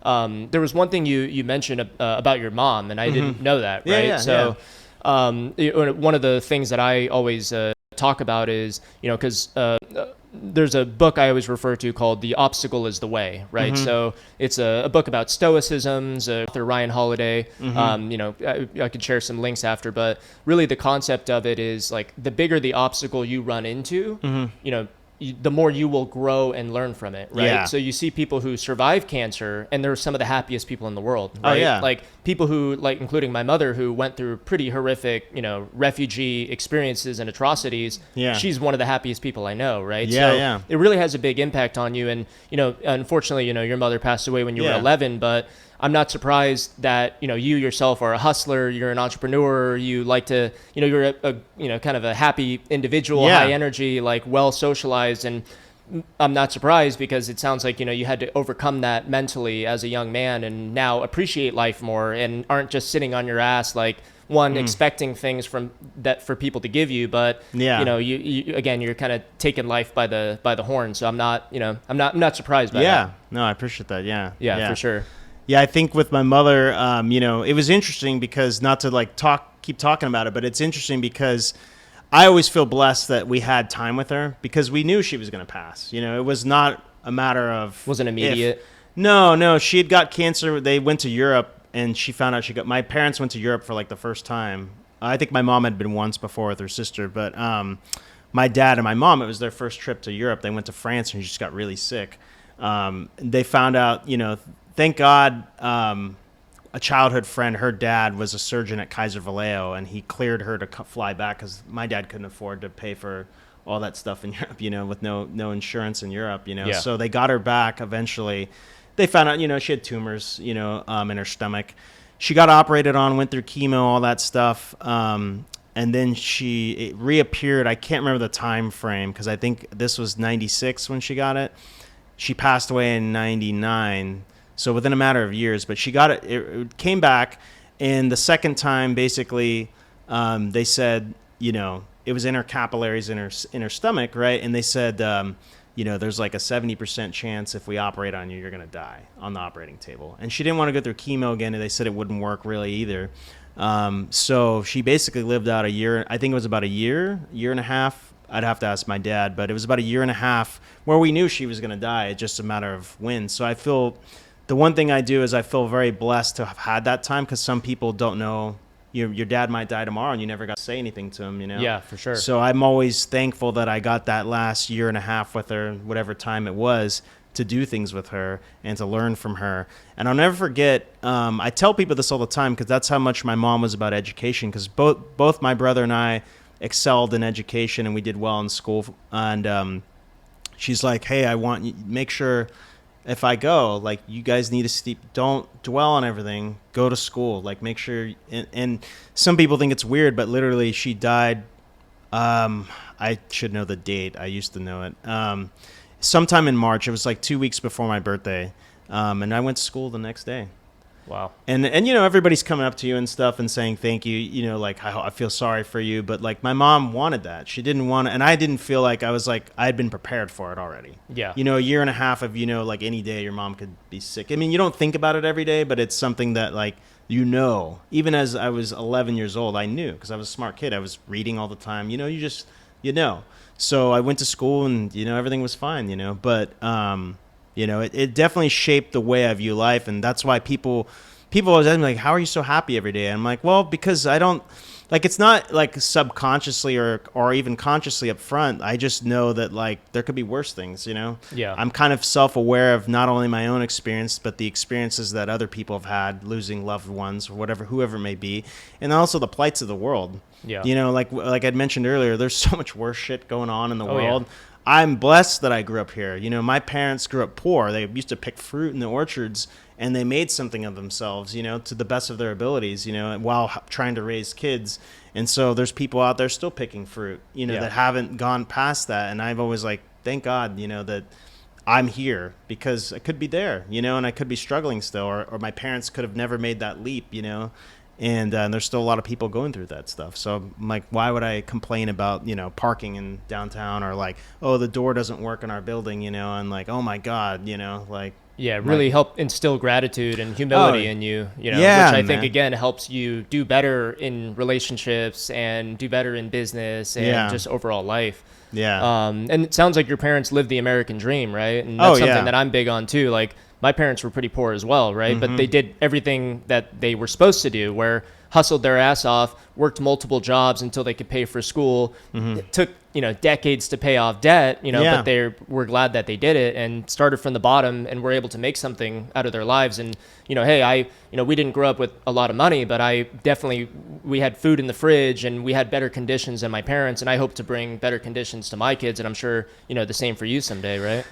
there was one thing you mentioned about your mom, and I didn't know that, Yeah, right? yeah, So, one of the things that I always talk about is, because there's a book I always refer to called "The Obstacle Is the Way," right? So it's a book about stoicism, author Ryan Holiday. I could share some links after, but really the concept of it is like the bigger the obstacle you run into, the more you will grow and learn from it, right? Yeah. So you see people who survive cancer, and they're some of the happiest people in the world, Oh, right? yeah. Like people who, like including my mother, who went through pretty horrific, refugee experiences and atrocities. Yeah. She's one of the happiest people I know, right? Yeah, So yeah. it really has a big impact on you. And, unfortunately, your mother passed away when you were Yeah. 11, but I'm not surprised that, you yourself are a hustler, you're an entrepreneur, you like to, you're a kind of a happy individual, Yeah. high energy, like well socialized. And I'm not surprised because it sounds like, you had to overcome that mentally as a young man and now appreciate life more and aren't just sitting on your ass, like expecting things from that for people to give you, but Yeah. you again, you're kind of taking life by the horn. So I'm not surprised by that. Yeah. No, I appreciate that. Yeah. Yeah, for sure. Yeah, I think with my mother, it was interesting because not to keep talking about it, but it's interesting because I always feel blessed that we had time with her because we knew she was going to pass. It was not a matter of Wasn't immediate. No, she had got cancer. They went to Europe and she found out my parents went to Europe for like the first time. I think my mom had been once before with her sister, but my dad and my mom, it was their first trip to Europe. They went to France and she just got really sick. They found out, thank God, a childhood friend, her dad was a surgeon at Kaiser Vallejo, and he cleared her to fly back because my dad couldn't afford to pay for all that stuff in Europe, with no insurance in Europe, Yeah. So they got her back eventually. They found out, she had tumors, in her stomach. She got operated on, went through chemo, all that stuff. And then it reappeared. I can't remember the time frame because I think this was 96 when she got it. She passed away in 99. So within a matter of years, but she got it. It came back, and the second time, basically, they said, it was in her capillaries in her stomach, right? And they said, there's like a 70% chance if we operate on you, you're gonna die on the operating table. And she didn't want to go through chemo again, and they said it wouldn't work really either. So she basically lived out a year. I think it was about a year and a half. I'd have to ask my dad, but it was about a year and a half where we knew she was gonna die. It's just a matter of when. So I feel. The one thing I do is I feel very blessed to have had that time because some people don't know your dad might die tomorrow and you never got to say anything to him, Yeah, for sure. So I'm always thankful that I got that last year and a half with her, whatever time it was, to do things with her and to learn from her. And I'll never forget, I tell people this all the time because that's how much my mom was about education because both my brother and I excelled in education and we did well in school. And she's like, hey, I want you make sure if I go, like, you guys need to don't dwell on everything. Go to school. Like, make sure. And some people think it's weird, but literally, she died. I should know the date. I used to know it. Sometime in March. It was like 2 weeks before my birthday. And I went to school the next day. Wow. And everybody's coming up to you and stuff and saying thank you, like I feel sorry for you, but like my mom wanted that. She didn't want it, and I didn't feel like I had been prepared for it already. Yeah. A year and a half of like any day your mom could be sick. I mean, you don't think about it every day, but it's something that like even as I was 11 years old, I knew because I was a smart kid. I was reading all the time. You just So I went to school and everything was fine. But it definitely shaped the way I view life. And that's why people always ask me, like, how are you so happy every day? And I'm like, well, because I don't, like, it's not like subconsciously or even consciously up front. I just know that, like, there could be worse things, Yeah. I'm kind of self-aware of not only my own experience, but the experiences that other people have had losing loved ones or whoever it may be. And also the plights of the world. Yeah. Like I'd mentioned earlier, there's so much worse shit going on in the world. Yeah. I'm blessed that I grew up here. My parents grew up poor. They used to pick fruit in the orchards, and they made something of themselves, to the best of their abilities, while trying to raise kids. And so there's people out there still picking fruit, that haven't gone past that. And I've always thank God, that I'm here because I could be there, and I could be struggling still, or my parents could have never made that leap, And there's still a lot of people going through that stuff. So I'm like, why would I complain about, parking in downtown or like, oh, the door doesn't work in our building, and like, oh my God, like, Yeah, really help instill gratitude and humility in you, you know, which I think again helps you do better in relationships and do better in business and just overall life. Yeah. And it sounds like your parents lived the American dream, right? And that's something that I'm big on too. Like my parents were pretty poor as well, right? But they did everything that they were supposed to do, where hustled their ass off, worked multiple jobs until they could pay for school. It took, you know, decades to pay off debt, you know, but they were glad that they did it and started from the bottom and were able to make something out of their lives. And, you know, hey, we didn't grow up with a lot of money, but we had food in the fridge and we had better conditions than my parents. And I hope to bring better conditions to my kids. And I'm sure, you know, the same for you someday, right?